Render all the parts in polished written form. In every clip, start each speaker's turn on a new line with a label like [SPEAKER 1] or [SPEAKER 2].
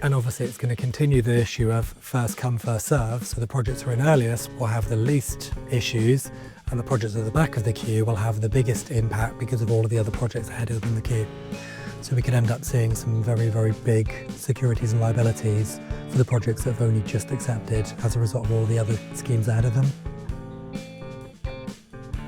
[SPEAKER 1] And obviously it's going to continue the issue of first come, first serve. So the projects who are in earliest will have the least issues, and the projects at the back of the queue will have the biggest impact because of all of the other projects ahead of them in the queue. So we could end up seeing some very, very big securities and liabilities for the projects that have only just accepted as a result of all the other schemes ahead of them.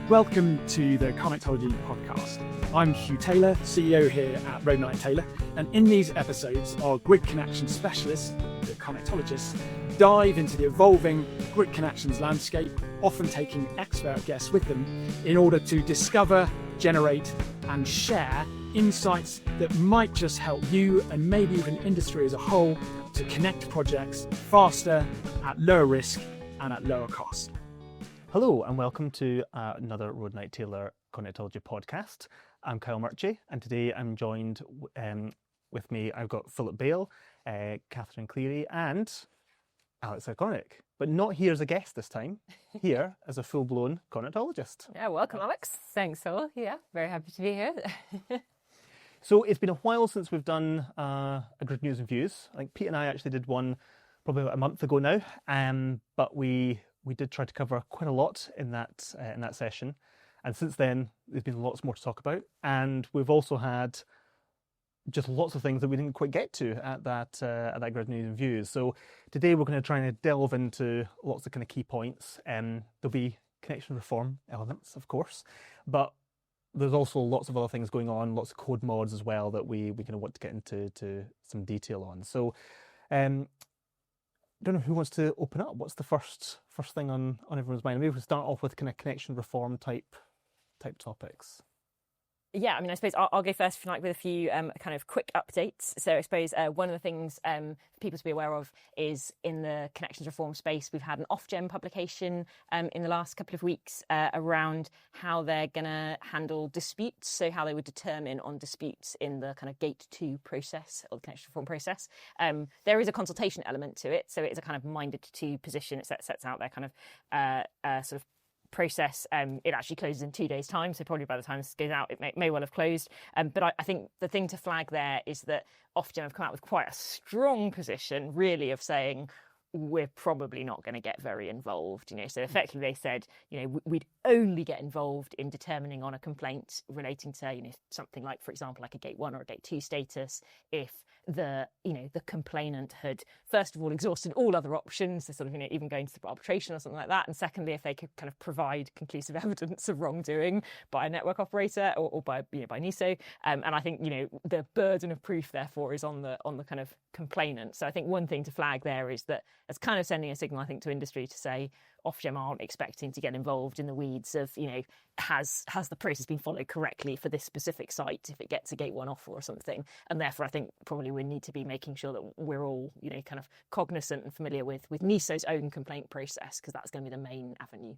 [SPEAKER 2] Welcome to the Connectology podcast. I'm Hugh Taylor, CEO here at Rowe Knight Taylor, and in these episodes, our grid connection specialists, the Connectologists, dive into the evolving grid connections landscape, often taking expert guests with them in order to discover, generate, and share insights that might just help you and maybe even industry as a whole to connect projects faster, at lower risk, and at lower cost.
[SPEAKER 3] Hello and welcome to another Rowe Knight Taylor Connectology podcast. I'm Kyle Murchie, and today I'm joined with me. I've got Philip Bale, Catherine Cleary, and Alex Iconic, but not here as a guest this time. Here as a full-blown Connectologist.
[SPEAKER 4] Yeah, welcome, Alex. Thanks, Phil. Yeah, very happy to be here.
[SPEAKER 3] So it's been a while since we've done a Grid News and Views. I think Pete and I actually did one probably about a month ago now, but we did try to cover quite a lot in that session. And since then, there's been lots more to talk about. And we've also had just lots of things that we didn't quite get to at that Grid News and Views. So today we're going to try and delve into lots of kind of key points. There'll be connection reform elements, of course, but there's also lots of other things going on, lots of code mods as well that we kind of want to get into some detail on. So I don't know who wants to open up. What's the first thing on everyone's mind? Maybe we'll start off with kind of connection reform type topics.
[SPEAKER 4] Yeah, I mean, I suppose I'll go first, if you like, with a few kind of quick updates. So I suppose one of the things for people to be aware of is in the connections reform space, we've had an Ofgem publication in the last couple of weeks around how they're going to handle disputes, so how they would determine on disputes in the kind of gate 2 process or the connection reform process. There is a consultation element to it, so it is a kind of minded to position. It sets out their kind of sort of process. It actually closes in 2 days' time, so probably by the time this goes out, it may well have closed. But I think the thing to flag there is that Ofgem have come out with quite a strong position, really, of saying we're probably not going to get very involved. So effectively they said, we'd only get involved in determining on a complaint relating to, something like, for example, like a gate 1 or a gate 2 status, if the complainant had first of all exhausted all other options, so sort of even going to arbitration or something like that, and secondly if they could kind of provide conclusive evidence of wrongdoing by a network operator or by NESO, and I think the burden of proof therefore is on the kind of complainant. So I think one thing to flag there is that it's kind of sending a signal, I think, to industry to say Ofgem aren't expecting to get involved in the weeds of, has the process been followed correctly for this specific site if it gets a gate 1 offer or something. And therefore, I think probably we need to be making sure that we're all, kind of cognizant and familiar with NESO's own complaint process, because that's going to be the main avenue.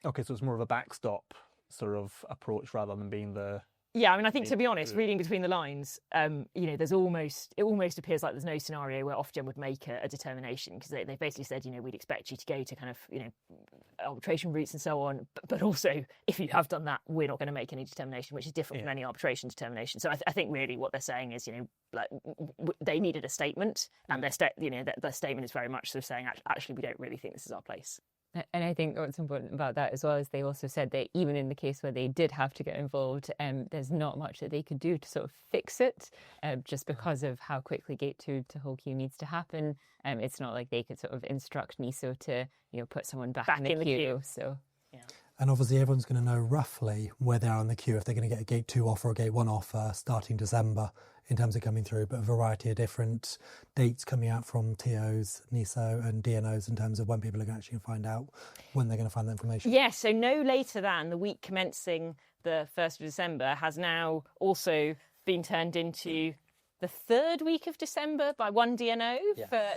[SPEAKER 3] Okay, so it's more of a backstop sort of approach rather than being the...
[SPEAKER 4] Yeah, I mean, I think, to be honest, reading between the lines, it almost appears like there's no scenario where Ofgem would make a determination, because they basically said, we'd expect you to go to kind of, arbitration routes and so on. But also, if you have done that, we're not going to make any determination, which is different from any arbitration determination. So I think really what they're saying is, they needed a statement, and their statement is very much sort of saying, actually, we don't really think this is our place.
[SPEAKER 5] And I think what's important about that as well is they also said that even in the case where they did have to get involved, there's not much that they could do to sort of fix it, just because of how quickly gate 2 to whole queue needs to happen. It's not like they could sort of instruct NESO to put someone back in the queue. So yeah.
[SPEAKER 1] And obviously everyone's going to know roughly where they are in the queue, if they're going to get a gate 2 offer or a gate 1 offer starting December in terms of coming through, but a variety of different dates coming out from TOs, NESO and DNOs in terms of when people are going to actually find out when they're going to find the information.
[SPEAKER 4] Yeah, so no later than the week commencing the 1st of December has now also been turned into the 3rd week of December by one DNO.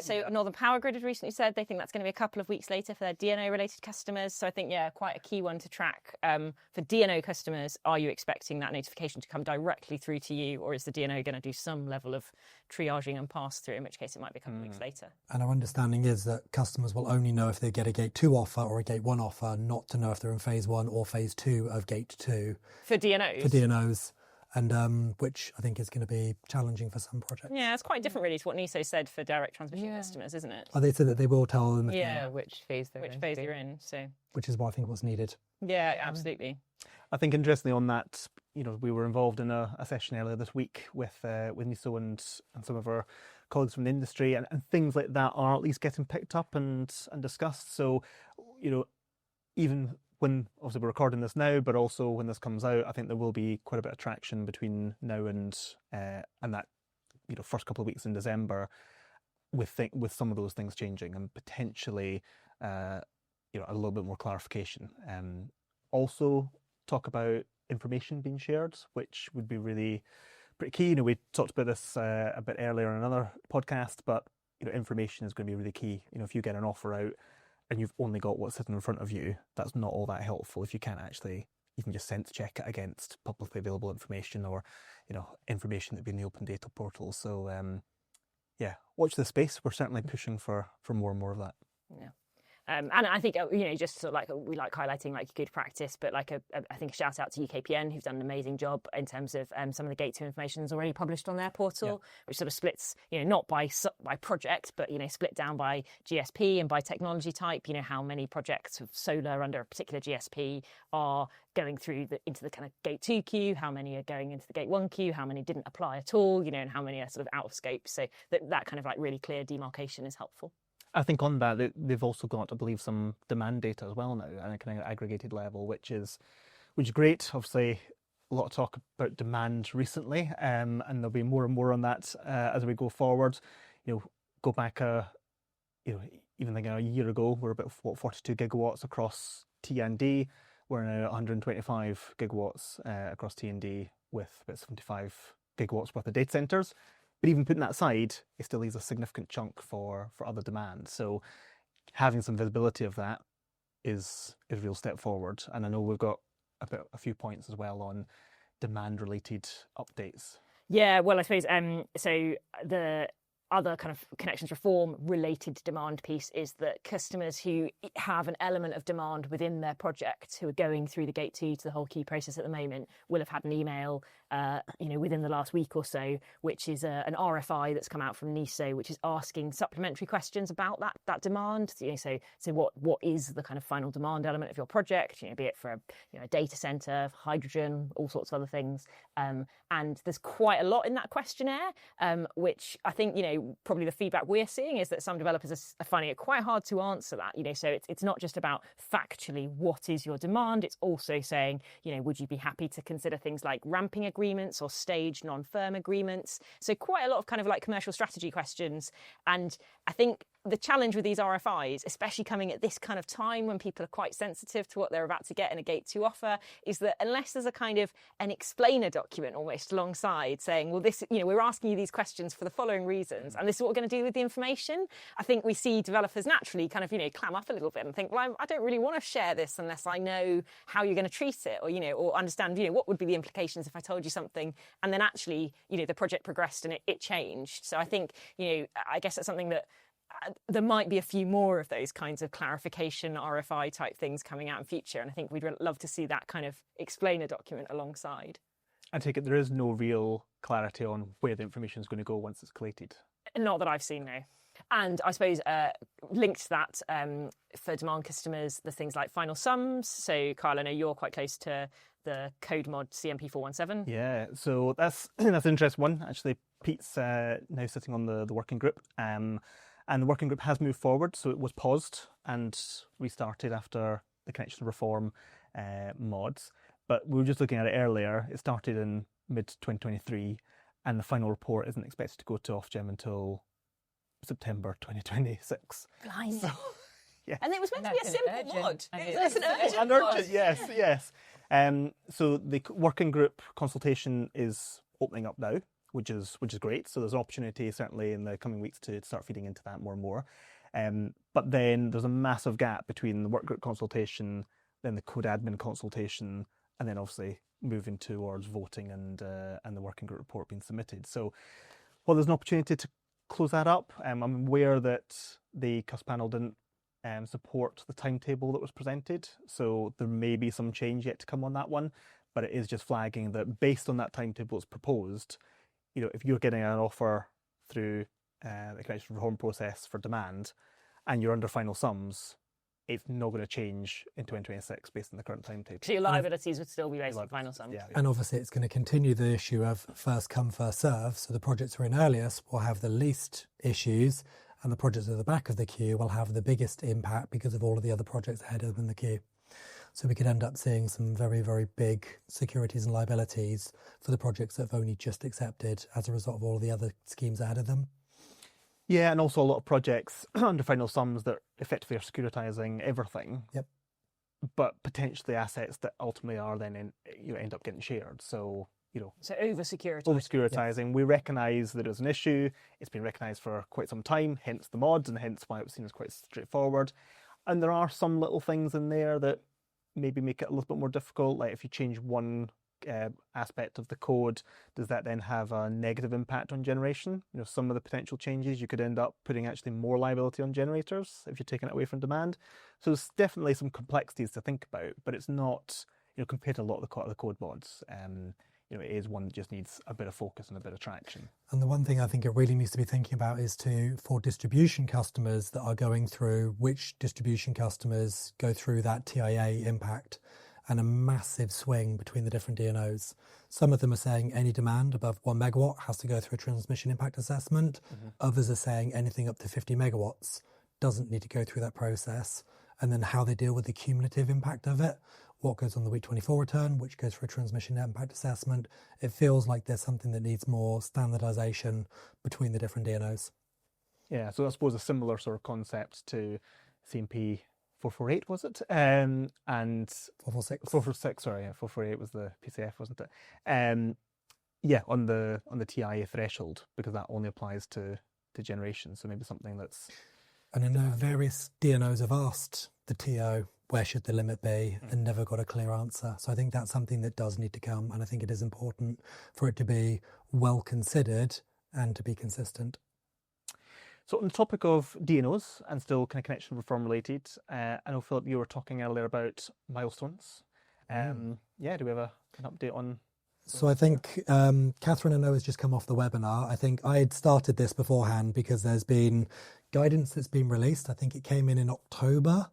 [SPEAKER 4] So Northern Power Grid had recently said they think that's going to be a couple of weeks later for their DNO-related customers. So I think, quite a key one to track. For DNO customers, are you expecting that notification to come directly through to you, or is the DNO going to do some level of triaging and pass-through, in which case it might be a couple of weeks later?
[SPEAKER 1] And our understanding is that customers will only know if they get a gate 2 offer or a gate 1 offer, not to know if they're in phase 1 or phase 2 of gate 2.
[SPEAKER 4] For DNOs?
[SPEAKER 1] For DNOs. and which I think is going to be challenging for some projects.
[SPEAKER 4] Yeah, it's quite different really to what NESO said for direct transmission customers, isn't it?
[SPEAKER 1] They said that they will tell them
[SPEAKER 5] which phase they're in.
[SPEAKER 4] So
[SPEAKER 1] which is what I think was needed.
[SPEAKER 4] yeah, absolutely.
[SPEAKER 3] I think interestingly on that, we were involved in a session earlier this week with NESO and some of our colleagues from the industry, and things like that are at least getting picked up and discussed. So, even when obviously we're recording this now, but also when this comes out, I think there will be quite a bit of traction between now and that first couple of weeks in December, with some of those things changing and potentially a little bit more clarification. Also talk about information being shared, which would be really pretty key. We talked about this a bit earlier in another podcast, but information is going to be really key. If you get an offer out and you've only got what's sitting in front of you, that's not all that helpful if you can't actually even just sense check it against publicly available information or information that'd be in the open data portal. So watch this space. We're certainly pushing for more and more of that.
[SPEAKER 4] Yeah. And I think, just sort of like we like highlighting like good practice, but like I think a shout out to UKPN, who've done an amazing job in terms of some of the Gate 2 information is already published on their portal, which sort of splits, not by project, but, split down by GSP and by technology type, how many projects of solar under a particular GSP are going through into the kind of Gate 2 queue, how many are going into the Gate 1 queue, how many didn't apply at all, and how many are sort of out of scope. So that kind of like really clear demarcation is helpful.
[SPEAKER 3] I think on that, they've also got, I believe, some demand data as well now at a kind of aggregated level, which is great. Obviously, a lot of talk about demand recently, and there'll be more and more on that as we go forward. Go back, even thinking a year ago, we're about 42 gigawatts across T&D. We're now 125 gigawatts across T&D with about 75 gigawatts worth of data centres. But even putting that aside, it still leaves a significant chunk for other demand. So having some visibility of that is a real step forward. And I know we've got a few points as well on demand-related updates.
[SPEAKER 4] Yeah, well, I suppose so the other kind of connections reform related demand piece is that customers who have an element of demand within their project, who are going through the Gate 2 to the whole queue process at the moment, will have had an email within the last week or so, which is an RFI that's come out from NESO, which is asking supplementary questions about that demand. So what is the kind of final demand element of your project? Be it for a data center, hydrogen, all sorts of other things. And there's quite a lot in that questionnaire, which I think probably the feedback we're seeing is that some developers are finding it quite hard to answer that. So it's not just about factually what is your demand. It's also saying would you be happy to consider things like ramping agreements or staged non-firm agreements? So quite a lot of kind of like commercial strategy questions. And I think the challenge with these RFIs, especially coming at this kind of time when people are quite sensitive to what they're about to get in a Gate 2 offer, is that unless there's a kind of an explainer document almost alongside saying, well, this, we're asking you these questions for the following reasons, and this is what we're going to do with the information, I think we see developers naturally kind of, clam up a little bit and think, well, I don't really want to share this unless I know how you're going to treat it, or understand, what would be the implications if I told you something, and then actually, the project progressed and it changed. So I think, I guess that's something that there might be a few more of those kinds of clarification RFI type things coming out in future, and I think we'd love to see that kind of explainer document alongside.
[SPEAKER 3] I take it there is no real clarity on where the information is going to go once it's collated.
[SPEAKER 4] Not that I've seen, no. And I suppose linked to that, for demand customers, there's things like final sums. So Kyle, I know you're quite close to the code mod CMP 417.
[SPEAKER 3] Yeah, so that's an interesting one. Actually, Pete's now sitting on the working group. And the working group has moved forward, so it was paused and restarted after the connection reform mods. But we were just looking at it earlier. It started in mid-2023, and the final report isn't expected to go to Ofgem until September 2026.
[SPEAKER 4] Blimey.
[SPEAKER 3] So, yeah.
[SPEAKER 4] And it was meant to be a simple mod.
[SPEAKER 3] It's an urgent, yes. So the working group consultation is opening up now, which is great. So there's an opportunity certainly in the coming weeks to start feeding into that more and more. But then there's a massive gap between the work group consultation, then the code admin consultation, and then obviously moving towards voting and the working group report being submitted. So while there's an opportunity to close that up, I'm aware that the CUS panel didn't support the timetable that was presented. So there may be some change yet to come on that one. but it is just flagging that based on that timetable that's proposed, if you're getting an offer through the connection reform process for demand and you're under final sums, it's not going to change in 2026 based on the current timetable.
[SPEAKER 4] So your liabilities would still be based on final sums.
[SPEAKER 3] Yeah.
[SPEAKER 1] And obviously it's going to continue the issue of first come, first serve. So the projects who are in earliest will have the least issues, and the projects at the back of the queue will have the biggest impact because of all of the other projects ahead of them in the queue. So we could end up seeing some very, very big securities and liabilities for the projects that have only just accepted as a result of all of the other schemes ahead of them.
[SPEAKER 3] Yeah, and also a lot of projects under final sums that effectively are securitising everything.
[SPEAKER 1] Yep.
[SPEAKER 3] But potentially assets that ultimately are then end up getting shared. So
[SPEAKER 4] So over-securitizing.
[SPEAKER 3] Over-securitising. We recognise that it was an issue. It's been recognised for quite some time, hence the mods, and hence why it was seen as quite straightforward. And there are some little things in there that maybe make it a little bit more difficult. Like if you change one aspect of the code, does that then have a negative impact on generation? Some of the potential changes, you could end up putting actually more liability on generators if you're taking it away from demand. So there's definitely some complexities to think about, but it's not, compared to a lot of the code mods, it is one that just needs a bit of focus and a bit of traction.
[SPEAKER 1] And the one thing I think it really needs to be thinking about is for distribution customers that are going through, which distribution customers go through that TIA impact, and a massive swing between the different DNOs. Some of them are saying any demand above 1 megawatt has to go through a transmission impact assessment. Mm-hmm. Others are saying anything up to 50 megawatts doesn't need to go through that process. And then how they deal with the cumulative impact of it, what goes on the week 24 return, which goes for a transmission impact assessment. It feels like there's something that needs more standardisation between the different DNOs.
[SPEAKER 3] Yeah, so I suppose a similar sort of concept to CMP 448, was it? And
[SPEAKER 1] 446.
[SPEAKER 3] 446, sorry, yeah, 448 was the PCF, wasn't it? On the TIA threshold, because that only applies to generation. So maybe something that's...
[SPEAKER 1] And I know various DNOs have asked the TO, where should the limit be, and never got a clear answer. So I think that's something that does need to come, and I think it is important for it to be well considered and to be consistent.
[SPEAKER 3] So on the topic of DNOs, and still kind of connection reform related, I know, Philip, you were talking earlier about milestones. Do we have an update on...
[SPEAKER 1] So I think Catherine, I know, has just come off the webinar. I think I had started this beforehand because there's been guidance that's been released. I think it came in October.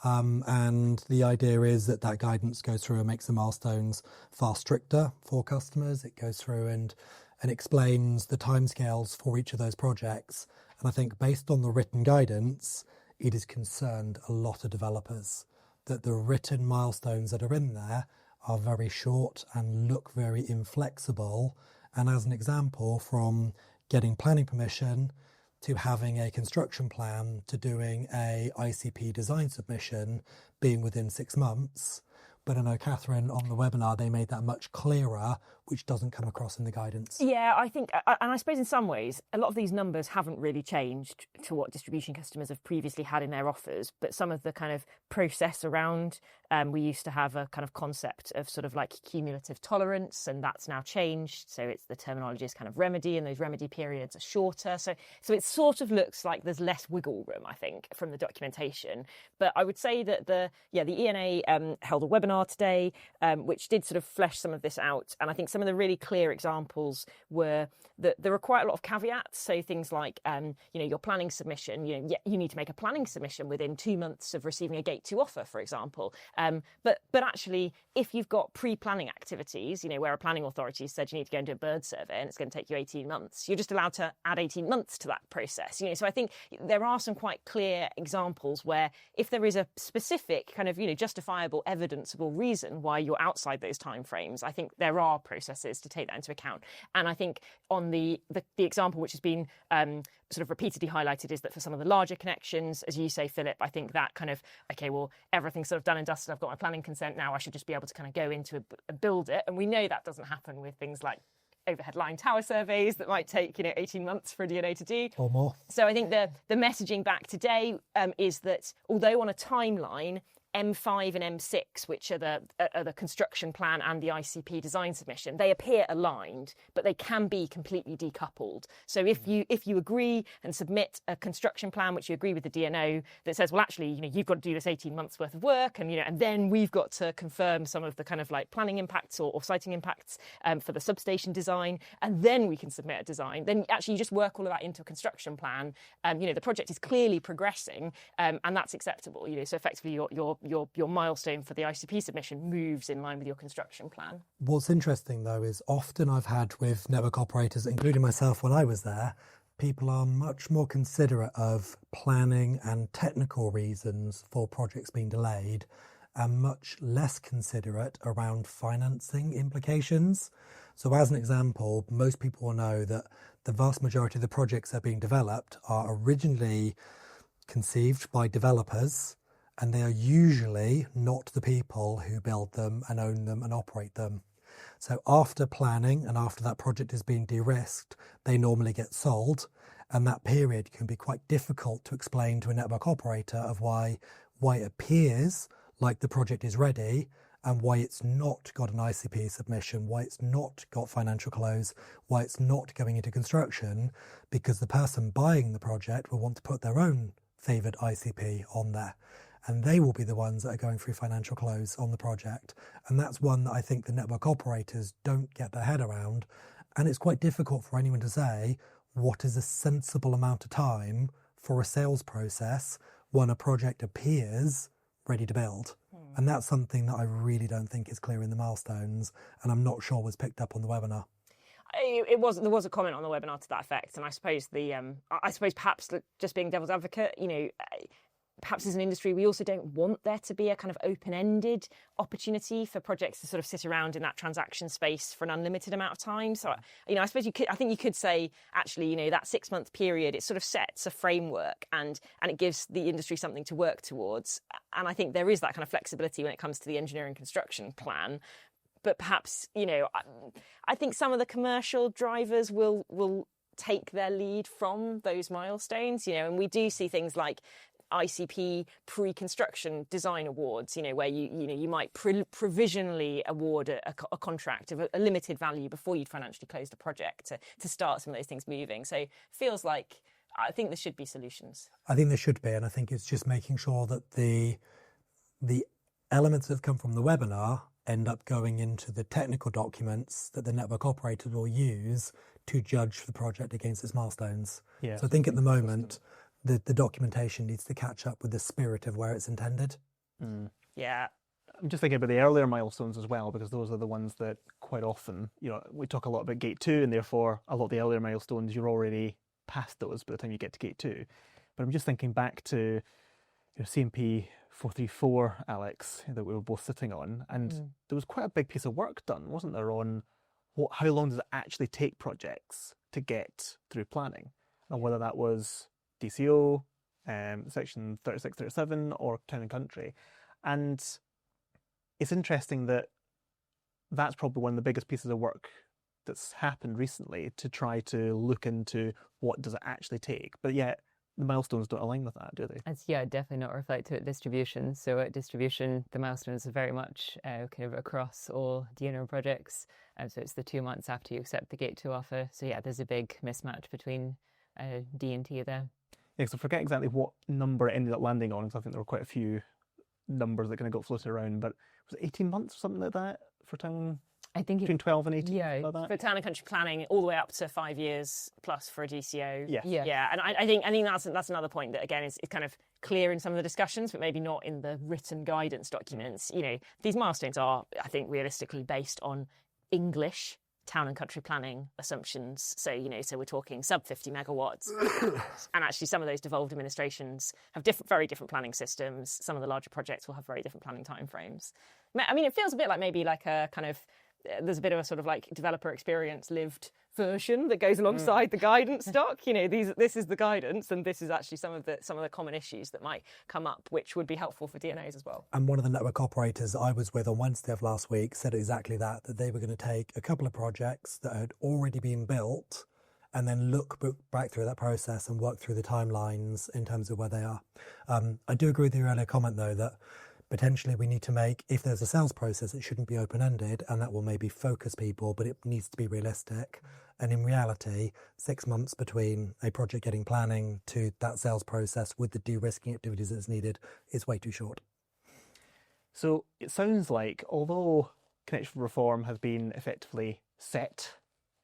[SPEAKER 1] And the idea is that guidance goes through and makes the milestones far stricter for customers. It goes through and explains the timescales for each of those projects. And I think based on the written guidance, it has concerned a lot of developers that the written milestones that are in there are very short and look very inflexible. And as an example, from getting planning permission to having a construction plan to doing a ICP design submission being within 6 months. But I know, Catherine, on the webinar, they made that much clearer, which doesn't come across in the guidance.
[SPEAKER 4] Yeah, I think, and I suppose in some ways, a lot of these numbers haven't really changed to what distribution customers have previously had in their offers, but some of the kind of process around, we used to have a kind of concept of sort of like cumulative tolerance, and that's now changed. So the terminology is kind of remedy, and those remedy periods are shorter. So it sort of looks like there's less wiggle room, I think, from the documentation. But I would say that the ENA held a webinar today, which did sort of flesh some of this out. And I think some of the really clear examples were that there are quite a lot of caveats. So things like, your planning submission, you need to make a planning submission within 2 months of receiving a Gate 2 offer, for example. But actually, if you've got pre-planning activities, where a planning authority said you need to go and do a bird survey and it's going to take you 18 months, you're just allowed to add 18 months to that process. So I think there are some quite clear examples where if there is a specific kind of, justifiable, evidenceable reason why you're outside those timeframes, I think there are processes to take that into account. And I think on the example which has been sort of repeatedly highlighted is that for some of the larger connections, as you say, Philip, I think that kind of, okay, well, everything's sort of done and dusted. I've got my planning consent now. I should just be able to kind of go into a build it. And we know that doesn't happen with things like overhead line tower surveys that might take 18 months for a DNO to do
[SPEAKER 1] or more.
[SPEAKER 4] So I think the messaging back today is that although on a timeline M5 and M6, which are the construction plan and the ICP design submission, they appear aligned, but they can be completely decoupled. So if you agree and submit a construction plan, which you agree with the DNO, that says, well, actually, you've got to do this 18 months worth of work, and then we've got to confirm some of the kind of like planning impacts or siting impacts for the substation design, and then we can submit a design. Then actually you just work all of that into a construction plan. The project is clearly progressing, and that's acceptable. So effectively your milestone for the ICP submission moves in line with your construction plan.
[SPEAKER 1] What's interesting, though, is often I've had with network operators, including myself when I was there, people are much more considerate of planning and technical reasons for projects being delayed and much less considerate around financing implications. So as an example, most people will know that the vast majority of the projects that are being developed are originally conceived by developers, and they are usually not the people who build them and own them and operate them. So after planning and after that project is being de-risked, they normally get sold, and that period can be quite difficult to explain to a network operator of why it appears like the project is ready and why it's not got an ICP submission, why it's not got financial close, why it's not going into construction, because the person buying the project will want to put their own favoured ICP on there. And they will be the ones that are going through financial close on the project. And that's one that I think the network operators don't get their head around. And it's quite difficult for anyone to say what is a sensible amount of time for a sales process when a project appears ready to build. And that's something that I really don't think is clear in the milestones, and I'm not sure was picked up on the webinar.
[SPEAKER 4] There was a comment on the webinar to that effect, and I suppose perhaps just being devil's advocate, perhaps as an industry, we also don't want there to be a kind of open-ended opportunity for projects to sort of sit around in that transaction space for an unlimited amount of time. So, I suppose I think you could say, actually, that 6-month period, it sort of sets a framework and it gives the industry something to work towards. And I think there is that kind of flexibility when it comes to the engineering construction plan. But perhaps, I think some of the commercial drivers will take their lead from those milestones, and we do see things like ICP pre-construction design awards, where you might provisionally award a contract of a limited value before you'd financially close the project to start some of those things moving. So it feels like I think there should be solutions.
[SPEAKER 1] I think there should be, and I think it's just making sure that the elements that have come from the webinar end up going into the technical documents that the network operator will use to judge the project against its milestones.
[SPEAKER 3] Yeah,
[SPEAKER 1] so I think at the moment, the documentation needs to catch up with the spirit of where it's intended.
[SPEAKER 4] Yeah.
[SPEAKER 3] I'm just thinking about the earlier milestones as well, because those are the ones that quite often, we talk a lot about Gate 2, and therefore a lot of the earlier milestones, you're already past those by the time you get to Gate 2. But I'm just thinking back to CMP 434, Alex, that we were both sitting on, and there was quite a big piece of work done, wasn't there, on how long does it actually take projects to get through planning, and whether that was DCO, section 36, 37, or town and country. And it's interesting that that's probably one of the biggest pieces of work that's happened recently to try to look into what does it actually take. But yet the milestones don't align with that, do they?
[SPEAKER 5] It's definitely not reflected at distribution. So at distribution, the milestones are very much kind of across all DNO projects. So it's the 2 months after you accept the Gate 2 offer. So there's a big mismatch between D and T there.
[SPEAKER 3] Yeah, because I forget exactly what number it ended up landing on, because I think there were quite a few numbers that kind of got floated around. But was it 18 months or something like that for town?
[SPEAKER 5] I think
[SPEAKER 3] between 12 and 18,
[SPEAKER 5] like
[SPEAKER 3] that?
[SPEAKER 4] For town and country planning, all the way up to 5 years plus for a DCO.
[SPEAKER 5] Yeah.
[SPEAKER 4] And I think that's another point that again is kind of clear in some of the discussions, but maybe not in the written guidance documents. These milestones are, I think, realistically based on English town and country planning assumptions. So, so we're talking sub 50 megawatts. And actually some of those devolved administrations have very different planning systems. Some of the larger projects will have very different planning timeframes. I mean, it feels a bit like maybe like a kind of, there's a bit of a sort of like developer experience lived version that goes alongside the guidance doc. This is the guidance, and this is actually some of the common issues that might come up, which would be helpful for DNOs as well.
[SPEAKER 1] And one of the network operators I was with on Wednesday of last week said exactly that they were going to take a couple of projects that had already been built and then look back through that process and work through the timelines in terms of where they are. I do agree with your earlier comment, though, that Potentially we need to make, if there's a sales process, it shouldn't be open-ended, and that will maybe focus people, but it needs to be realistic. And in reality, 6 months between a project getting planning to that sales process with the de-risking activities that's needed is way too short.
[SPEAKER 3] So it sounds like, although connection reform has been effectively set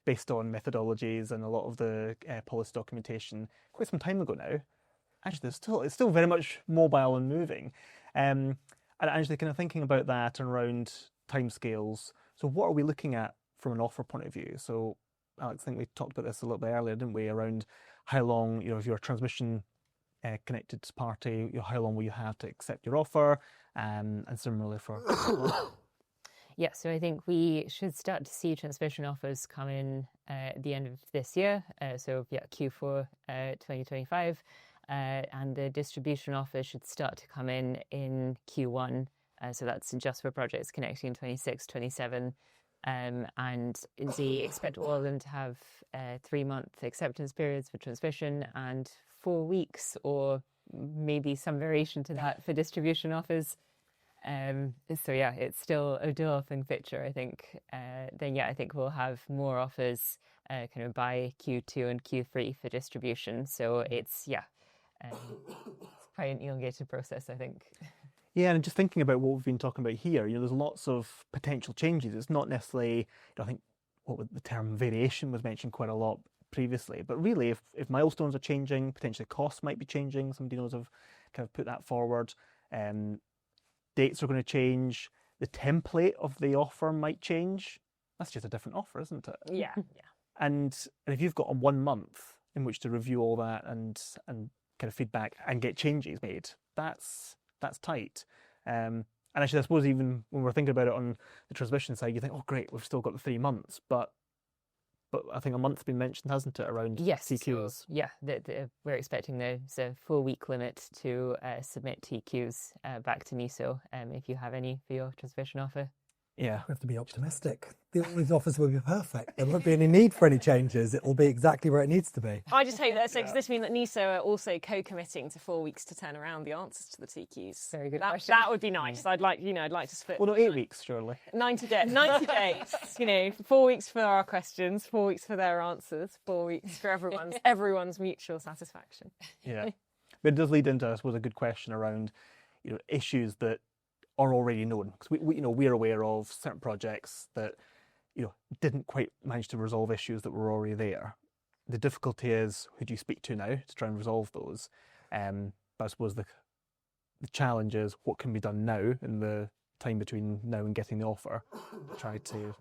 [SPEAKER 3] based on methodologies and a lot of the policy documentation quite some time ago now, actually it's still very much mobile and moving. And actually kind of thinking about that and around timescales. So what are we looking at from an offer point of view? So Alex, I think we talked about this a little bit earlier, didn't we, around how long, if you're a transmission connected party, how long will you have to accept your offer, and similarly for...
[SPEAKER 5] Yeah, so I think we should start to see transmission offers come in at the end of this year. Q4 2025. And the distribution offers should start to come in Q1. So that's just for projects connecting 26, 27. And they expect all of them to have 3-month acceptance periods for transmission and 4 weeks, or maybe some variation to that for distribution offers. It's still a developing picture, I think. I think we'll have more offers kind of by Q2 and Q3 for distribution. So it's quite an elongated process, I think.
[SPEAKER 3] Yeah, and just thinking about what we've been talking about here, there's lots of potential changes. It's not necessarily, I think the term variation was mentioned quite a lot previously, but really if milestones are changing, potentially costs might be changing. Some DNOs have kind of put that forward. Dates are going to change. The template of the offer might change. That's just a different offer, isn't it?
[SPEAKER 4] Yeah.
[SPEAKER 3] And if you've got 1 month in which to review all that and kind of feedback and get changes made, that's tight. And actually, I suppose even when we're thinking about it on the transmission side, you think, oh great, we've still got the 3 months, but I think a month's been mentioned, hasn't it, around TQs?
[SPEAKER 5] So, we're expecting there's a 4-week limit to submit TQs back to NESO if you have any for your transmission offer.
[SPEAKER 3] Yeah.
[SPEAKER 1] We have to be optimistic. All these offers will be perfect. There won't be any need for any changes. It will be exactly where it needs to be.
[SPEAKER 4] I just hope that, so does this mean that NESO are also co-committing to 4 weeks to turn around the answers to the TQs?
[SPEAKER 5] Very good
[SPEAKER 4] question. That would be nice. I'd like to split.
[SPEAKER 3] Well, no, 8 weeks, surely.
[SPEAKER 4] 90 days, 4 weeks for our questions, 4 weeks for their answers, 4 weeks for everyone's mutual satisfaction.
[SPEAKER 3] Yeah. But it does lead into, I suppose, a good question around, issues that are already known, because we're aware of certain projects that didn't quite manage to resolve issues that were already there. The difficulty is, who do you speak to now to try and resolve those? But I suppose the challenge is what can be done now in the time between now and getting the offer to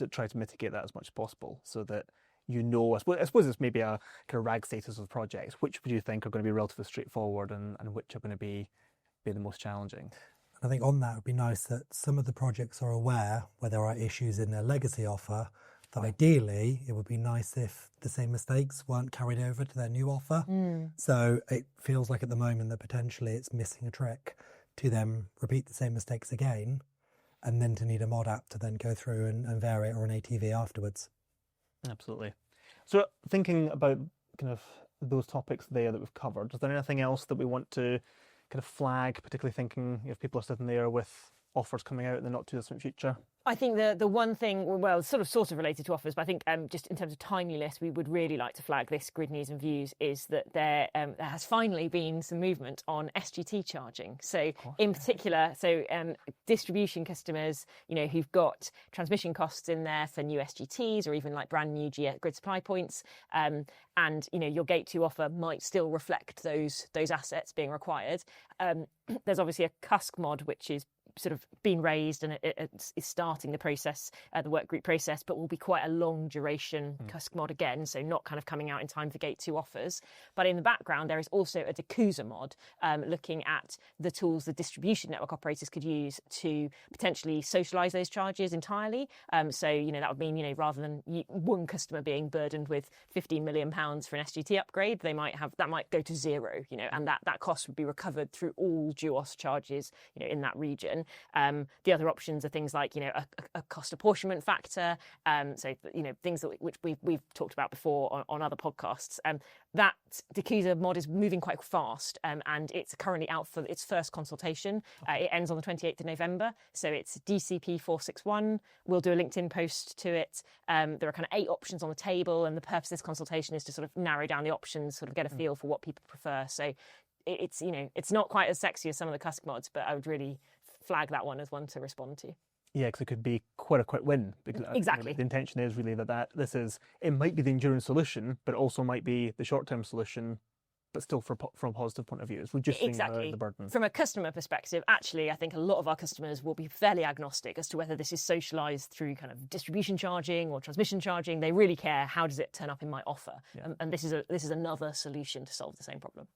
[SPEAKER 3] try to mitigate that as much as possible, so that I suppose it's maybe a kind of RAG status of projects. Which would you think are going to be relatively straightforward and which are going to be the most challenging?
[SPEAKER 1] I think on that, it would be nice that some of the projects are aware where there are issues in their legacy offer, that ideally it would be nice if the same mistakes weren't carried over to their new offer. So it feels like at the moment that potentially it's missing a trick to then repeat the same mistakes again, and then to need a mod app to then go through and vary it or an ATV afterwards.
[SPEAKER 3] Absolutely. So thinking about kind of those topics there that we've covered, is there anything else that we want to kind of flag, particularly thinking if people are sitting there with offers coming out in the not too distant future?
[SPEAKER 4] I think the one thing, well, sort of related to offers, but I think just in terms of timeliness, we would really like to flag this Grid News and Views is that there has finally been some movement on SGT charging. So in particular, distribution customers, who've got transmission costs in there for new SGTs or even like brand new grid supply points, and your Gate 2 offer might still reflect those assets being required. There's obviously a CUSC mod which is sort of been raised and it's starting the process, the work group process, but will be quite a long duration CUSC mod again, so not kind of coming out in time for Gate 2 offers. But in the background, there is also a DCUSA mod looking at the tools the distribution network operators could use to potentially socialise those charges entirely. That would mean, rather than one customer being burdened with £15 million for an SGT upgrade, that might go to zero, and that cost would be recovered through all DUOS charges, in that region. again. The other options are things like, a cost apportionment factor. So, things which we've talked about before on other podcasts. That DCUSA mod is moving quite fast, and it's currently out for its first consultation. It ends on the 28th of November. So it's DCP 461. We'll do a LinkedIn post to it. There are kind of 8 options on the table, and the purpose of this consultation is to sort of narrow down the options, sort of get a feel for what people prefer. So it's not quite as sexy as some of the Cusk mods, but I would really flag that one as one to respond to.
[SPEAKER 3] Yeah, because it could be quite a quick win. Because
[SPEAKER 4] Exactly.
[SPEAKER 3] The intention is really that it might be the enduring solution, but it also might be the short-term solution, but still from a positive point of view. It's reducing the burden.
[SPEAKER 4] From a customer perspective, actually, I think a lot of our customers will be fairly agnostic as to whether this is socialised through kind of distribution charging or transmission charging. They really care, how does it turn up in my offer? Yeah. And this is another solution to solve the same problem.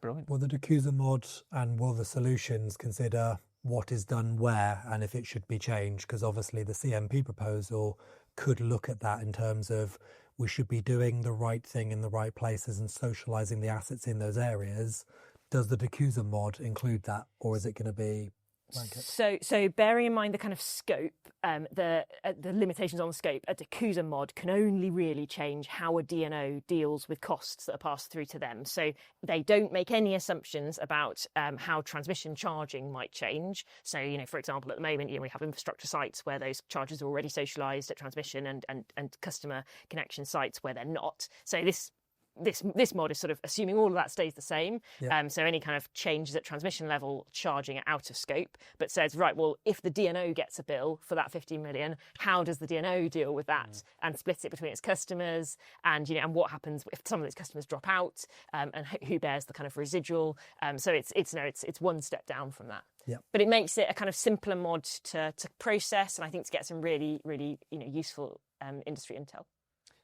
[SPEAKER 3] Brilliant.
[SPEAKER 1] Will the DCUSA mod and will the solutions consider what is done where and if it should be changed? Because obviously the CMP proposal could look at that in terms of we should be doing the right thing in the right places and socialising the assets in those areas. Does the DCUSA mod include that, or is it going to be blanket?
[SPEAKER 4] So bearing in mind the kind of scope, the limitations on the scope, a DCUSA mod can only really change how a DNO deals with costs that are passed through to them. So they don't make any assumptions about how transmission charging might change. So, for example, at the moment, we have infrastructure sites where those charges are already socialised at transmission and customer connection sites where they're not. So this mod is sort of assuming all of that stays the same.
[SPEAKER 1] Yeah.
[SPEAKER 4] So any kind of changes at transmission level charging are out of scope, but says, right, well, if the DNO gets a bill for that 15 million, how does the DNO deal with that and split it between its customers? And, and what happens if some of its customers drop out, and who bears the kind of residual? So it's one step down from that.
[SPEAKER 1] Yeah.
[SPEAKER 4] But it makes it a kind of simpler mod to process, and I think to get some really, really, useful industry intel.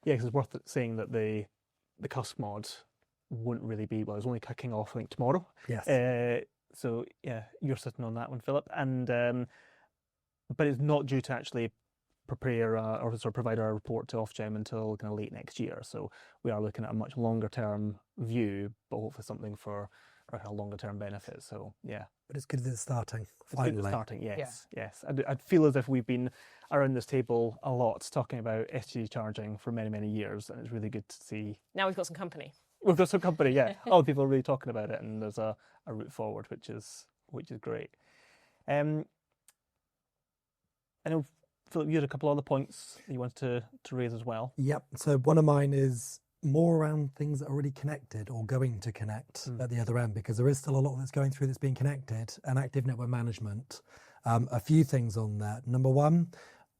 [SPEAKER 3] Yeah, because it's worth saying that the Cusk mod won't really be, it's only kicking off, I think, tomorrow.
[SPEAKER 1] Yes.
[SPEAKER 3] So, yeah, you're sitting on that one, Philip. And but it's not due to actually prepare or sort of provide our report to Ofgem until kind of late next year. So we are looking at a much longer term view, but hopefully something for our kind of longer term benefit. So, yeah.
[SPEAKER 1] But it's good that it's starting.
[SPEAKER 3] Finally. It's good starting, yes. I'd feel as if we've been around this table a lot talking about SGD charging for many, many years, and it's really good to see.
[SPEAKER 4] Now we've got some company.
[SPEAKER 3] We've got some company, yeah. All people are really talking about it, and there's a route forward, which is great. I know, Philip, you had a couple other points that you wanted to raise as well.
[SPEAKER 1] Yep. So one of mine is more around things that are already connected or going to connect at the other end, because there is still a lot that's going through that's being connected, and active network management. A few things on that. Number one,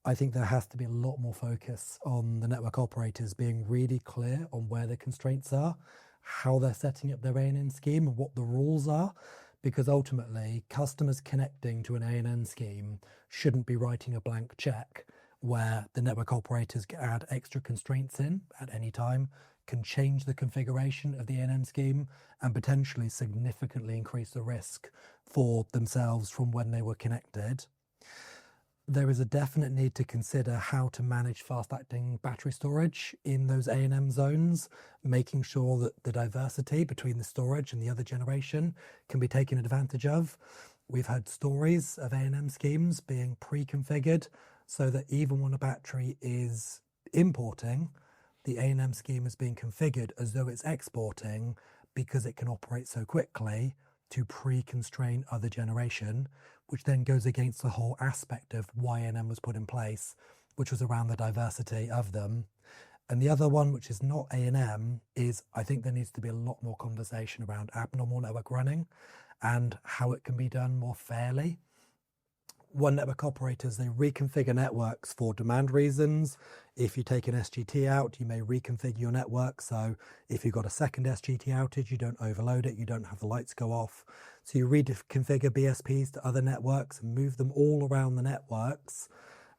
[SPEAKER 1] I think there has to be a lot more focus on the network operators being really clear on where the constraints are, how they're setting up their A&N scheme and what the rules are, because ultimately customers connecting to an A&N scheme shouldn't be writing a blank check where the network operators can add extra constraints in at any time, can change the configuration of the A&M scheme and potentially significantly increase the risk for themselves from when they were connected. There is a definite need to consider how to manage fast-acting battery storage in those A&M zones, making sure that the diversity between the storage and the other generation can be taken advantage of. We've had stories of A&M schemes being pre-configured so that even when a battery is importing, the A&M scheme is being configured as though it's exporting because it can operate so quickly to pre-constrain other generation, which then goes against the whole aspect of why A&M was put in place, which was around the diversity of them. And the other one, which is not A&M, is I think there needs to be a lot more conversation around abnormal network running and how it can be done more fairly. One network operators, they reconfigure networks for demand reasons. If you take an SGT out, you may reconfigure your network. So if you've got a second SGT outage, you don't overload it, you don't have the lights go off. So you reconfigure BSPs to other networks and move them all around the networks.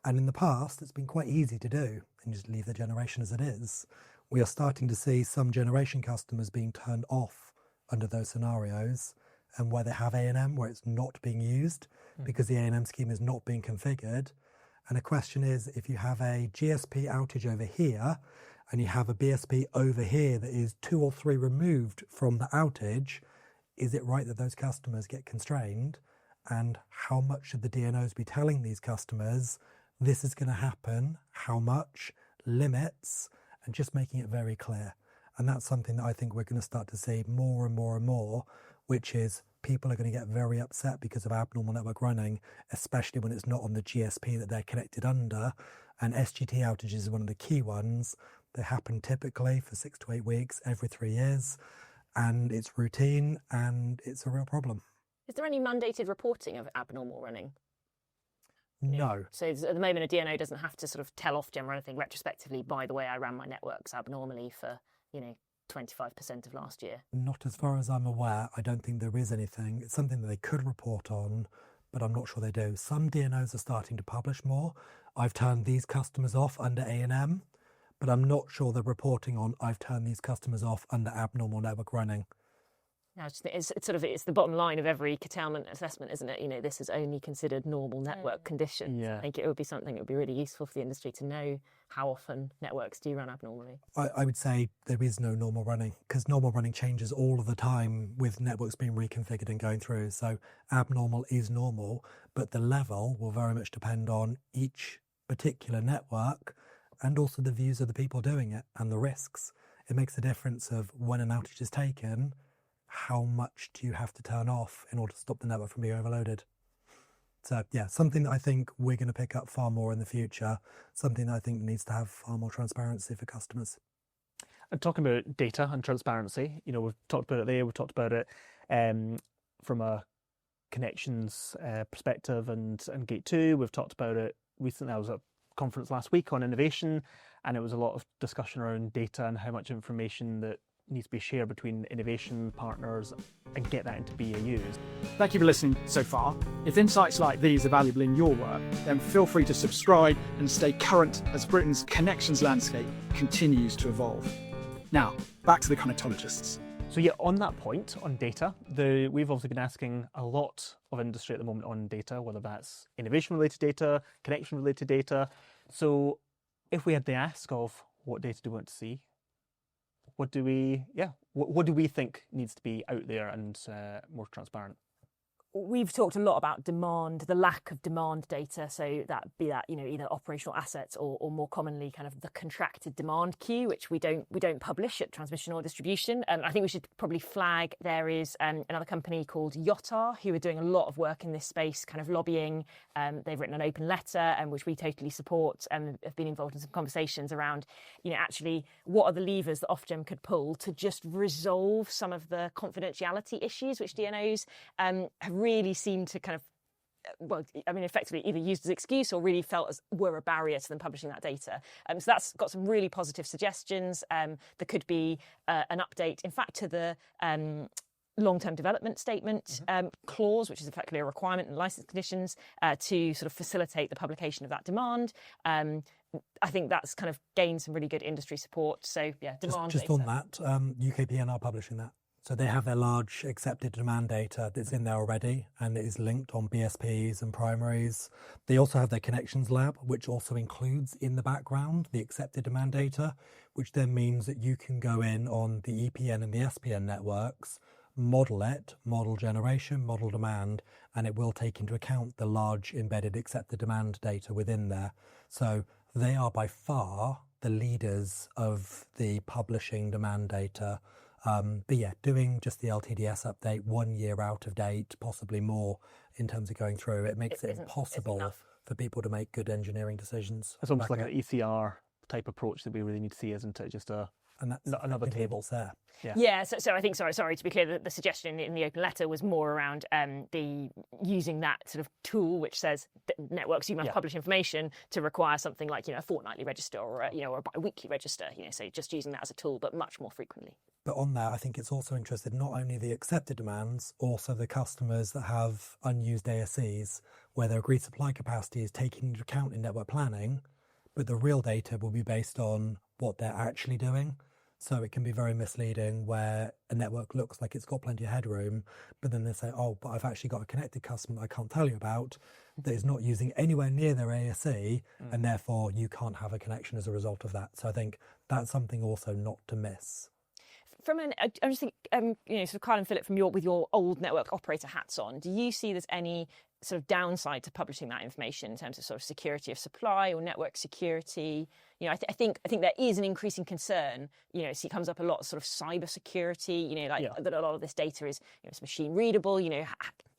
[SPEAKER 1] And in the past, it's been quite easy to do and just leave the generation as it is. We are starting to see some generation customers being turned off under those scenarios, and where they have A&M where it's not being used because the A&M scheme is not being configured. And the question is, if you have a GSP outage over here and you have a BSP over here that is 2 or 3 removed from the outage, is it right that those customers get constrained and how much should the DNOs be telling these customers this is going to happen, how much, limits, and just making it very clear. And that's something that I think we're going to start to see more and more and more, which is people are going to get very upset because of abnormal network running, especially when it's not on the GSP that they're connected under. And SGT outages is one of the key ones. They happen typically for 6 to 8 weeks every 3 years, and it's routine and it's a real problem.
[SPEAKER 4] Is there any mandated reporting of abnormal running?
[SPEAKER 1] No.
[SPEAKER 4] So at the moment, a DNO doesn't have to sort of tell Ofgem or anything retrospectively, by the way, I ran my networks abnormally for, 25% of last year.
[SPEAKER 1] Not as far as I'm aware. I don't think there is anything. It's something that they could report on, but I'm not sure they do. Some DNOs are starting to publish more. I've turned these customers off under A&M, but I'm not sure they're reporting on I've turned these customers off under abnormal network running.
[SPEAKER 4] I just think it's the bottom line of every curtailment assessment, isn't it? This is only considered normal network conditions.
[SPEAKER 3] Yeah.
[SPEAKER 4] I think it would be something that would be really useful for the industry to know how often networks do run abnormally.
[SPEAKER 1] I would say there is no normal running, because normal running changes all of the time with networks being reconfigured and going through. So abnormal is normal, but the level will very much depend on each particular network and also the views of the people doing it and the risks. It makes a difference of when an outage is taken, how much do you have to turn off in order to stop the network from being overloaded? So yeah, something that I think we're going to pick up far more in the future, something that I think needs to have far more transparency for customers.
[SPEAKER 3] And talking about data and transparency, we've talked about it there, we've talked about it from a connections perspective and Gate 2, we've talked about it recently. I was at a conference last week on innovation, and it was a lot of discussion around data and how much information that needs to be shared between innovation partners and get that into BAUs.
[SPEAKER 2] Thank you for listening so far. If insights like these are valuable in your work, then feel free to subscribe and stay current as Britain's connections landscape continues to evolve. Now, back to the Connectologists.
[SPEAKER 3] So yeah, on that point, on data, we've also been asking a lot of industry at the moment on data, whether that's innovation-related data, connection-related data. So if we had the ask of what data do we want to see, what do we think needs to be out there and more transparent?
[SPEAKER 4] We've talked a lot about demand, the lack of demand data. So that either operational assets or more commonly kind of the contracted demand queue, which we don't publish at transmission or distribution. I think we should probably flag there is another company called Yotar who are doing a lot of work in this space, kind of lobbying. They've written an open letter, which we totally support, and have been involved in some conversations around, actually what are the levers that Ofgem could pull to just resolve some of the confidentiality issues which DNOs have really seemed to kind of, effectively either used as excuse or really felt as were a barrier to them publishing that data. So that's got some really positive suggestions. There could be an update, in fact, to the long-term development statement clause, which is effectively a requirement in licence conditions to sort of facilitate the publication of that demand. I think that's kind of gained some really good industry support. So yeah, demand
[SPEAKER 1] just
[SPEAKER 4] data.
[SPEAKER 1] on that, UKPN are publishing that. So they have their large accepted demand data that's in there already, and it is linked on BSPs and primaries. They also have their connections lab, which also includes in the background the accepted demand data, which then means that you can go in on the EPN and the SPN networks, model it, model generation, model demand, and it will take into account the large embedded accepted demand data within there. So they are by far the leaders of the publishing demand data. But yeah, doing just the LTDS update 1 year out of date, possibly more in terms of going through, it makes it impossible for people to make good engineering decisions.
[SPEAKER 3] It's almost like an ECR type approach that we really need to see, isn't it? Just another table
[SPEAKER 1] there.
[SPEAKER 4] Yeah. So I think, sorry to be clear, the suggestion in the open letter was more around the using that sort of tool which says that networks you must publish information to require something like a fortnightly register or a bi-weekly register. So just using that as a tool, but much more frequently.
[SPEAKER 1] But on that, I think it's also interested not only the accepted demands, also the customers that have unused ASCs, where their agreed supply capacity is taken into account in network planning, but the real data will be based on what they're actually doing. So it can be very misleading where a network looks like it's got plenty of headroom, but then they say, oh, but I've actually got a connected customer that I can't tell you about that is not using anywhere near their ASC, and therefore you can't have a connection as a result of that. So I think that's something also not to miss.
[SPEAKER 4] I'm just thinking, sort of Kyle and Philip, with your old network operator hats on, do you see there's any sort of downside to publishing that information in terms of sort of security of supply or network security? I think there is an increasing concern. So it comes up a lot, sort of cyber security. That a lot of this data is it's machine readable.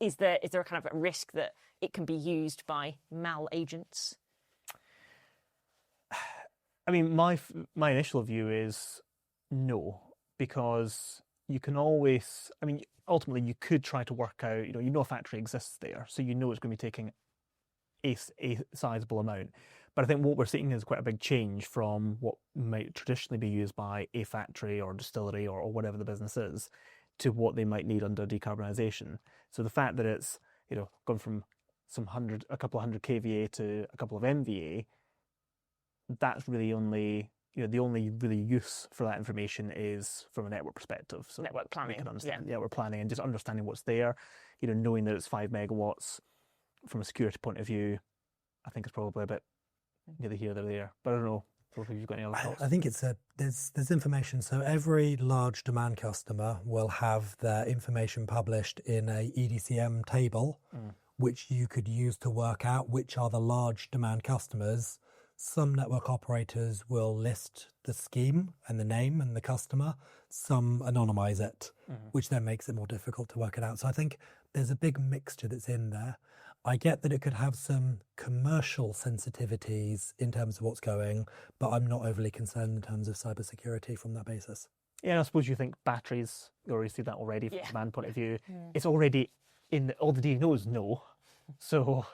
[SPEAKER 4] Is there a kind of a risk that it can be used by mal agents?
[SPEAKER 3] I mean, my initial view is no, because you can always. I mean, ultimately, you could try to work out. A factory exists there, so it's going to be taking a sizable amount. But I think what we're seeing is quite a big change from what might traditionally be used by a factory or distillery or whatever the business is to what they might need under decarbonisation. So the fact that it's gone from a couple of hundred kVA to a couple of MVA, that's really only the only really use for that information is from a network perspective. So
[SPEAKER 4] network planning,
[SPEAKER 3] network planning and just understanding what's there. Knowing that it's 5 megawatts from a security point of view, I think it's probably a bit neither here nor there. But I don't know if you've got any other thoughts.
[SPEAKER 1] I think there's information. So every large demand customer will have their information published in a EDCM table, which you could use to work out which are the large demand customers. Some network operators will list the scheme and the name and the customer. Some anonymize it, which then makes it more difficult to work it out. So I think there's a big mixture that's in there. I get that it could have some commercial sensitivities in terms of what's going, but I'm not overly concerned in terms of cybersecurity from that basis.
[SPEAKER 3] Yeah, and I suppose you think batteries, you already see that already from a demand point of view. It's already in all the DNOs know. So,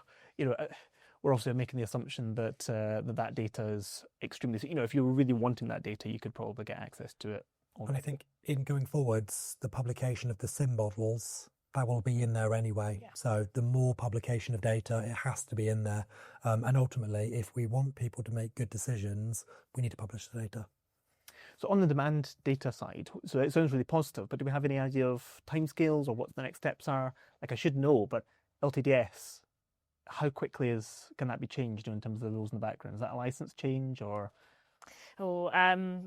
[SPEAKER 3] we're also making the assumption that that data is extremely, if you were really wanting that data, you could probably get access to it already.
[SPEAKER 1] And I think in going forwards, the publication of the SIM models, that will be in there anyway. Yeah. So the more publication of data, it has to be in there. And ultimately, if we want people to make good decisions, we need to publish the data.
[SPEAKER 3] So on the demand data side, so it sounds really positive, but do we have any idea of timescales or what the next steps are? Like I should know, but LTDS, how quickly can that be changed in terms of the rules in the background? Is that a license change or?
[SPEAKER 4] Or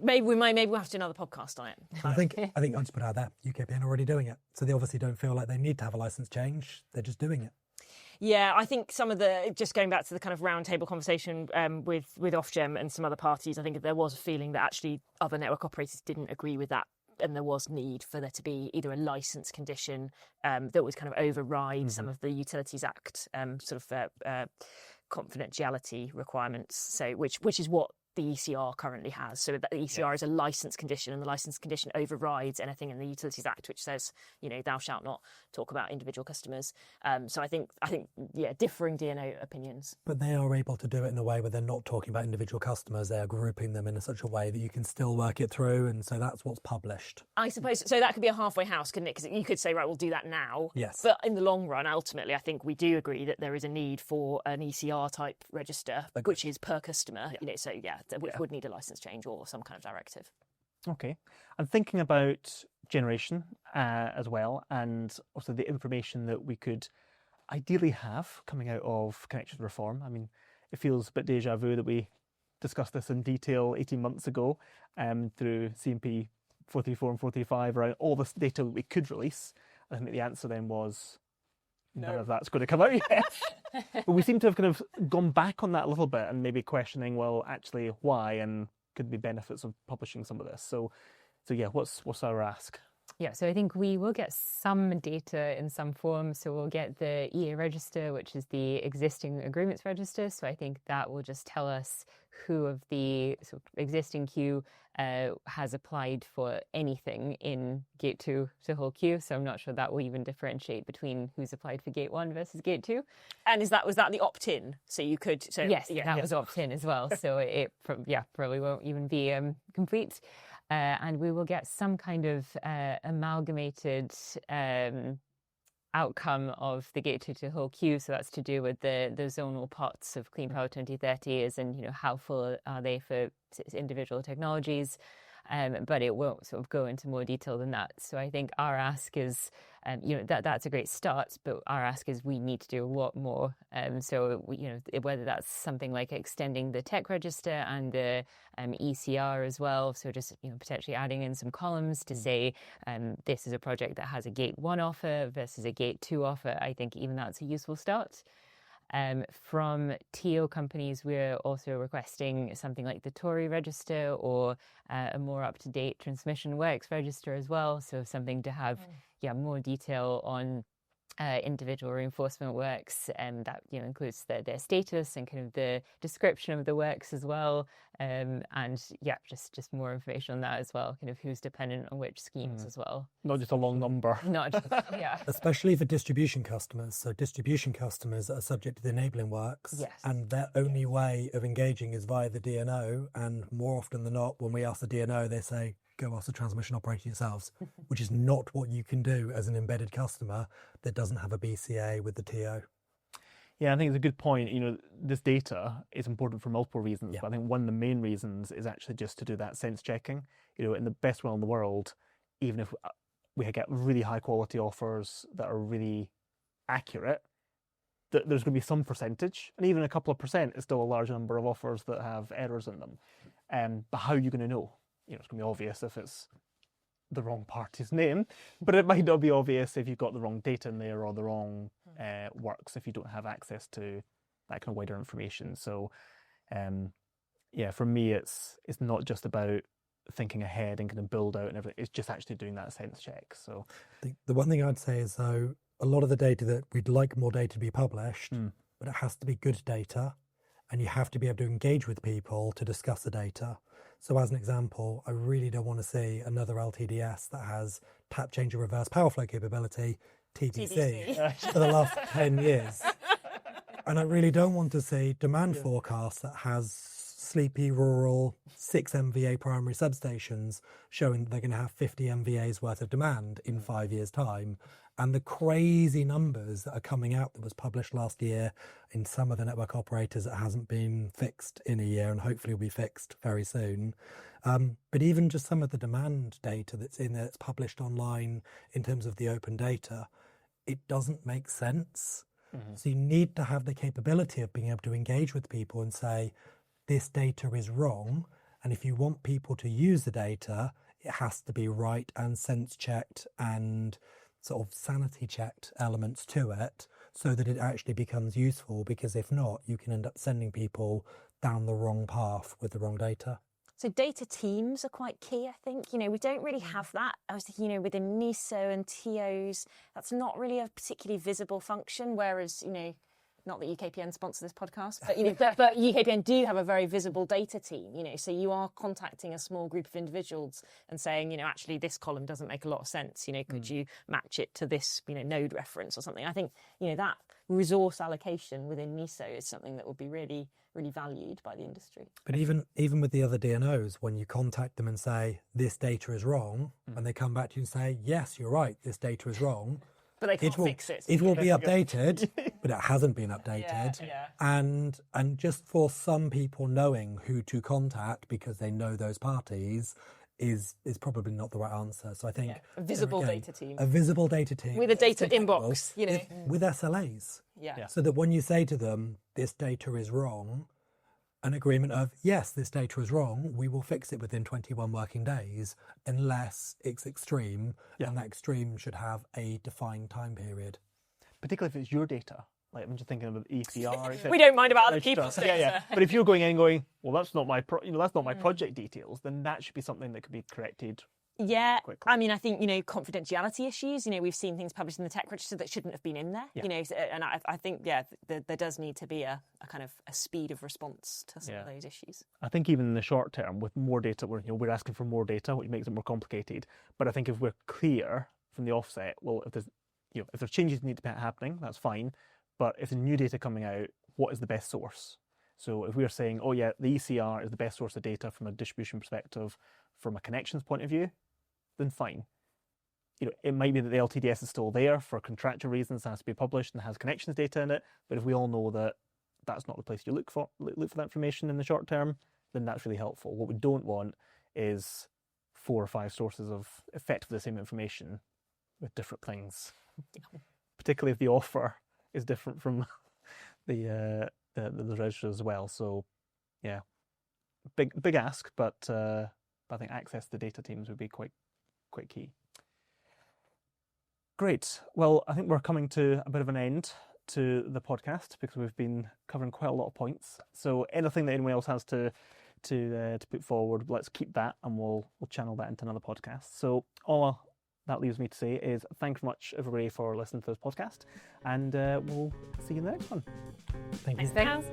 [SPEAKER 4] maybe we'll have to do another podcast on it.
[SPEAKER 1] I think I'll just put out there, UKPN are already doing it. So they obviously don't feel like they need to have a license change. They're just doing it.
[SPEAKER 4] Yeah, I think some of just going back to the kind of roundtable conversation with Ofgem and some other parties, I think there was a feeling that actually other network operators didn't agree with that. And there was need for there to be either a license condition that would kind of override some of the Utilities Act confidentiality requirements. So which is what the ECR currently has. So the ECR is a license condition, and the license condition overrides anything in the Utilities Act, which says, thou shalt not talk about individual customers. So I think, differing DNO opinions.
[SPEAKER 1] But they are able to do it in a way where they're not talking about individual customers. They are grouping them in such a way that you can still work it through. And so that's what's published.
[SPEAKER 4] I suppose, so that could be a halfway house, couldn't it? Because you could say, right, we'll do that now.
[SPEAKER 1] Yes.
[SPEAKER 4] But in the long run, ultimately, I think we do agree that there is a need for an ECR type register, which is per customer. Which would need a license change or some kind of directive.
[SPEAKER 3] Okay. I'm thinking about generation as well, and also the information that we could ideally have coming out of connections reform. I mean, it feels a bit deja vu that we discussed this in detail 18 months ago through CMP 434 and 435 around all this data that we could release. I think the answer then was none of that's going to come out yet. But we seem to have kind of gone back on that a little bit and maybe questioning, well, actually, why and could be benefits of publishing some of this. So yeah, what's our ask?
[SPEAKER 5] Yeah, so I think we will get some data in some form. So we'll get the EA register, which is the existing agreements register. So I think that will just tell us who of the sort of existing queue has applied for anything in Gate 2 to whole queue. So I'm not sure that will even differentiate between who's applied for Gate 1 versus Gate 2.
[SPEAKER 4] And was that the opt-in? So you could...
[SPEAKER 5] Yes, that was opt-in as well. So it probably won't even be complete. And we will get some kind of amalgamated outcome of the Gate 2 to whole queue. So that's to do with the zonal pots of Clean Power 2030 and how full are they for individual technologies. but it won't sort of go into more detail than that. So I think our ask is, that's a great start, but our ask is we need to do a lot more. Whether that's something like extending the tech register and the ECR as well, so just potentially adding in some columns to say this is a project that has a Gate 1 offer versus a Gate 2 offer. I think even that's a useful start. From TO companies, we're also requesting something like the Tory register or a more up-to-date transmission works register as well. So something to have more detail on individual reinforcement works, and that includes their status and kind of the description of the works as well, just more information on that as well, kind of who's dependent on which schemes as well.
[SPEAKER 2] Not just a long number.
[SPEAKER 5] Not just,
[SPEAKER 1] Especially for distribution customers. So distribution customers are subject to the enabling works,
[SPEAKER 5] Yes.
[SPEAKER 1] and their only way of engaging is via the DNO. And more often than not, when we ask the DNO, they say, go ask the transmission operator yourselves, which is not what you can do as an embedded customer that doesn't have a BCA with the TO.
[SPEAKER 2] Yeah, I think it's a good point. This data is important for multiple reasons,
[SPEAKER 1] Yeah.
[SPEAKER 2] but I think one of the main reasons is actually just to do that sense checking. In the best world in the world, even if we get really high quality offers that are really accurate, there's going to be some percentage, and even a couple of percent is still a large number of offers that have errors in them. But how are you going to know? It's going to be obvious if it's the wrong party's name, but it might not be obvious if you've got the wrong data in there or the wrong works if you don't have access to that kind of wider information. So, for me, it's not just about thinking ahead and kind of build out and everything. It's just actually doing that sense check. So,
[SPEAKER 1] The one thing I'd say is, though, a lot of the data that we'd like more data to be published, but it has to be good data, and you have to be able to engage with people to discuss the data. So as an example, I really don't want to see another LTDS that has tap change and reverse power flow capability, TBC, for the last 10 years. And I really don't want to see demand forecasts that has sleepy rural 6 MVA primary substations showing that they're going to have 50 MVAs worth of demand in 5 years' time. And the crazy numbers that are coming out that was published last year in some of the network operators that hasn't been fixed in a year and hopefully will be fixed very soon. But even just some of the demand data that's in there, that's published online in terms of the open data, it doesn't make sense. So you need to have the capability of being able to engage with people and say, this data is wrong. And if you want people to use the data, it has to be right and sense checked and sort of sanity checked elements to it so that it actually becomes useful, because if not, you can end up sending people down the wrong path with the wrong data.
[SPEAKER 4] So data teams are quite key, I think. We don't really have that. I was thinking, within NESO and TOs, that's not really a particularly visible function, whereas, not that UKPN sponsor this podcast, but UKPN do have a very visible data team, so you are contacting a small group of individuals and saying, actually this column doesn't make a lot of sense, could you match it to this, node reference or something? I think, that resource allocation within NESO is something that would be really, really valued by the industry.
[SPEAKER 1] But even with the other DNOs, when you contact them and say, this data is wrong, and they come back to you and say, yes, you're right, this data is wrong,
[SPEAKER 4] but they can't fix it.
[SPEAKER 1] It will be updated, but it hasn't been updated.
[SPEAKER 4] Yeah.
[SPEAKER 1] And just for some people, knowing who to contact because they know those parties is probably not the right answer. So I think
[SPEAKER 4] a visible data team.
[SPEAKER 1] A visible data team.
[SPEAKER 4] With a data inbox,
[SPEAKER 1] With SLAs.
[SPEAKER 4] Yeah.
[SPEAKER 1] So that when you say to them, this data is wrong, an agreement of, yes, this data is wrong, we will fix it within 21 working days, unless it's extreme, and that extreme should have a defined time period.
[SPEAKER 2] Particularly if it's your data. Like, I'm just thinking about ECR.
[SPEAKER 4] We don't mind about other people's data.
[SPEAKER 2] Yeah. But if you're going in and going, well, that's not my that's not my project details, then that should be something that could be corrected.
[SPEAKER 4] Yeah,
[SPEAKER 2] quickly.
[SPEAKER 4] I mean, I think, confidentiality issues, we've seen things published in the tech register that shouldn't have been in there, and I think, there does need to be a kind of a speed of response to some of those issues.
[SPEAKER 2] I think even in the short term, with more data, we're asking for more data, which makes it more complicated. But I think if we're clear from the offset, well, if there's changes that need to be happening, that's fine. But if there's new data coming out, what is the best source? So if we're saying, oh yeah, the ECR is the best source of data from a distribution perspective, from a connections point of view, then fine. It might be that the LTDS is still there for contractual reasons, has to be published and has connections data in it. But if we all know that that's not the place you look for that information in the short term, then that's really helpful. What we don't want is
[SPEAKER 3] 4 or 5 sources of effectively the same information with different things, particularly if the offer is different from the register as well. So yeah, big ask, but I think access to data teams would be quite key. Great. Well, I think we're coming to a bit of an end to the podcast because we've been covering quite a lot of points. So anything that anyone else has to put forward, let's keep that, and we'll channel that into another podcast. So all that leaves me to say is thanks much everybody for listening to this podcast, and we'll see you in the next one. Thank you.
[SPEAKER 4] Thanks.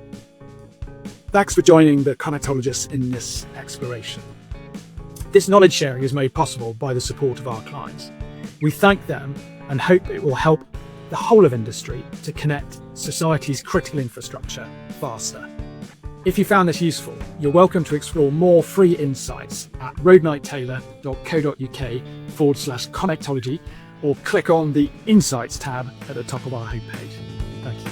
[SPEAKER 2] Thanks for joining the Connectologists in this exploration. This knowledge sharing is made possible by the support of our clients. We thank them and hope it will help the whole of industry to connect society's critical infrastructure faster. If you found this useful, you're welcome to explore more free insights at roadnighttaylor.co.uk/connectology, or click on the Insights tab at the top of our homepage. Thank you.